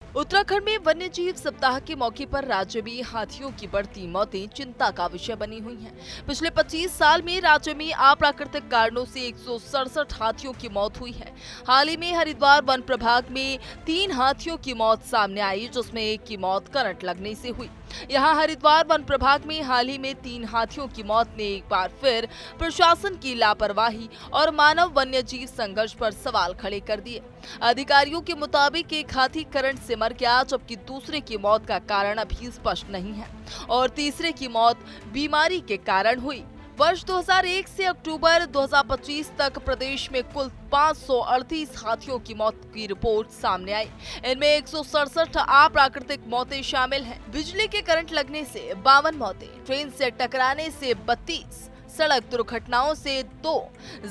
उत्तराखंड में वन्य जीव सप्ताह के मौके पर राज्य में हाथियों की बढ़ती मौतें चिंता का विषय बनी हुई हैं। पिछले 25 साल में राज्य में अप्राकृतिक कारणों से 167 हाथियों की मौत हुई है। हाल ही में हरिद्वार वन प्रभाग में 3 हाथियों की मौत सामने आई, जिसमें एक की मौत करंट लगने से हुई। यहाँ हरिद्वार वन प्रभाग में हाल ही में 3 हाथियों की मौत ने एक बार फिर प्रशासन की लापरवाही और मानव वन्य जीव संघर्ष पर सवाल खड़े कर दिए। अधिकारियों के मुताबिक एक हाथी करंट से मर गया, जबकि दूसरे की मौत का कारण अभी स्पष्ट नहीं है और तीसरे की मौत बीमारी के कारण हुई। वर्ष 2001 से अक्टूबर 2025 तक प्रदेश में कुल 538 हाथियों की मौत की रिपोर्ट सामने आई। इनमें 167 अप्राकृतिक मौतें शामिल हैं। बिजली के करंट लगने से 52 मौतें, ट्रेन से टकराने से 32, सड़क दुर्घटनाओं से 2,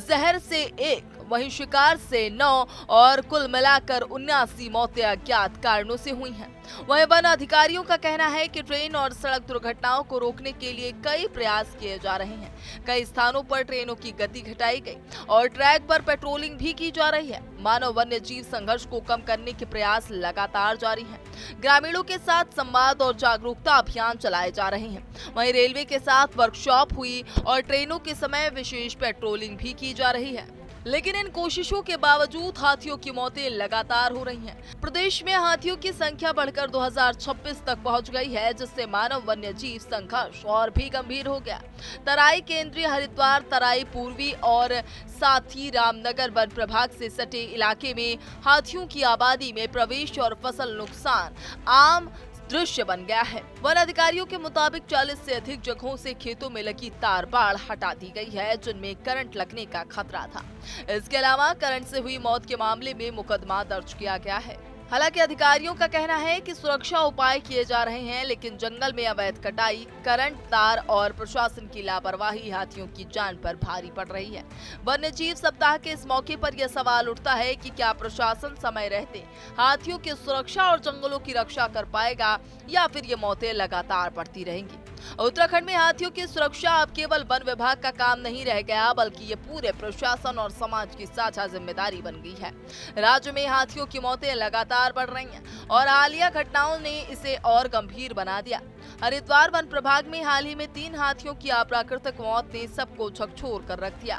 जहर से 1, वहीं शिकार से 9 और कुल मिलाकर 79 मौतें अज्ञात कारणों से हुई हैं। वहीं वन अधिकारियों का कहना है कि ट्रेन और सड़क दुर्घटनाओं को रोकने के लिए कई प्रयास किए जा रहे हैं। कई स्थानों पर ट्रेनों की गति घटाई गई और ट्रैक पर पेट्रोलिंग भी की जा रही है। मानव वन्य जीव संघर्ष को कम करने के प्रयास लगातार जारी हैं। ग्रामीणों के साथ संवाद और जागरूकता अभियान चलाए जा रहे हैं। वहीं रेलवे के साथ वर्कशॉप हुई और ट्रेनों के समय विशेष पेट्रोलिंग भी की जा रही है। लेकिन इन कोशिशों के बावजूद हाथियों की मौतें लगातार हो रही हैं। प्रदेश में हाथियों की संख्या बढ़कर 2026 तक पहुंच गई है, जिससे मानव वन्य जीव संघर्ष और भी गंभीर हो गया। तराई केंद्रीय हरिद्वार, तराई पूर्वी और साथ ही रामनगर वन प्रभाग से सटे इलाके में हाथियों की आबादी में प्रवेश और फसल नुकसान आम दृश्य बन गया है। वन अधिकारियों के मुताबिक 40 से अधिक जगहों से खेतों में लगी तार बाड़ हटा दी गई है, जिनमें करंट लगने का खतरा था। इसके अलावा करंट से हुई मौत के मामले में मुकदमा दर्ज किया गया है। हालांकि अधिकारियों का कहना है कि सुरक्षा उपाय किए जा रहे हैं, लेकिन जंगल में अवैध कटाई, करंट तार और प्रशासन की लापरवाही हाथियों की जान पर भारी पड़ रही है। वन्य जीव सप्ताह के इस मौके पर यह सवाल उठता है कि क्या प्रशासन समय रहते हाथियों की सुरक्षा और जंगलों की रक्षा कर पाएगा, या फिर ये मौतें लगातार बढ़ती रहेंगी। उत्तराखंड में हाथियों की सुरक्षा अब केवल वन विभाग का काम नहीं रह गया, बल्कि ये पूरे प्रशासन और समाज की साझा जिम्मेदारी बन गई है। राज्य में हाथियों की मौतें लगातार बढ़ रही हैं और हालिया घटनाओं ने इसे और गंभीर बना दिया। हरिद्वार वन प्रभाग में हाल ही में 3 हाथियों की अप्राकृतिक मौत ने सबको झकझोर कर रख दिया।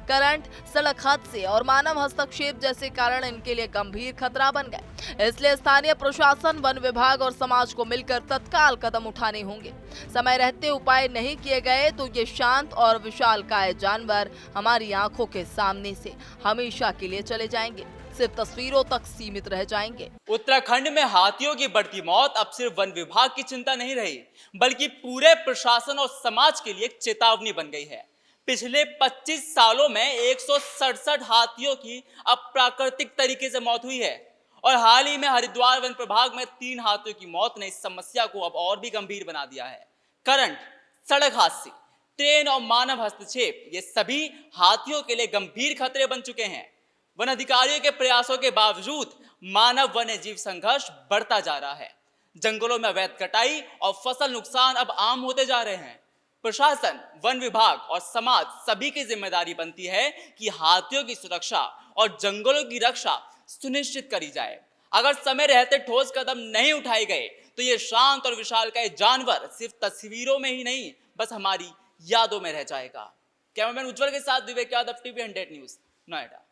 करंट, सड़क हादसे और मानव हस्तक्षेप जैसे कारण इनके लिए गंभीर खतरा बन गए। इसलिए स्थानीय प्रशासन, वन विभाग और समाज को मिलकर तत्काल कदम उठाने होंगे। समय रहते उपाय नहीं किए गए तो ये शांत और विशालकाय जानवर हमारी आंखों के सामने से हमेशा के लिए चले जाएंगे, सिर्फ तस्वीरों तक सीमित रह जाएंगे। उत्तराखंड में हाथियों की बढ़ती मौत अब सिर्फ वन विभाग की चिंता नहीं रही, बल्कि पूरे प्रशासन और समाज के लिए एक चेतावनी बन गई है। पिछले 25 सालों में 167 हाथियों की अप्राकृतिक तरीके से मौत हुई है और हाल ही में हरिद्वार वन प्रभाग में 3 हाथियों की मौत ने इस समस्या को अब और भी गंभीर बना दिया है। करंट, सड़क हादसे, ट्रेन और मानव हस्तक्षेप, ये सभी हाथियों के लिए गंभीर खतरे बन चुके हैं। वन अधिकारियों के प्रयासों के बावजूद मानव वन्य जीव संघर्ष बढ़ता जा रहा है। जंगलों में अवैध कटाई और फसल नुकसान अब आम होते जा रहे हैं। प्रशासन, वन विभाग और समाज सभी की जिम्मेदारी बनती है कि हाथियों की सुरक्षा और जंगलों की रक्षा सुनिश्चित करी जाए। अगर समय रहते ठोस कदम नहीं उठाए गए तो ये शांत और विशालकाय जानवर सिर्फ तस्वीरों में ही नहीं, बस हमारी यादों में रह जाएगा। कैमरामैन उज्जवल के साथ विवेक यादव, टीवी 100 न्यूज, नोएडा।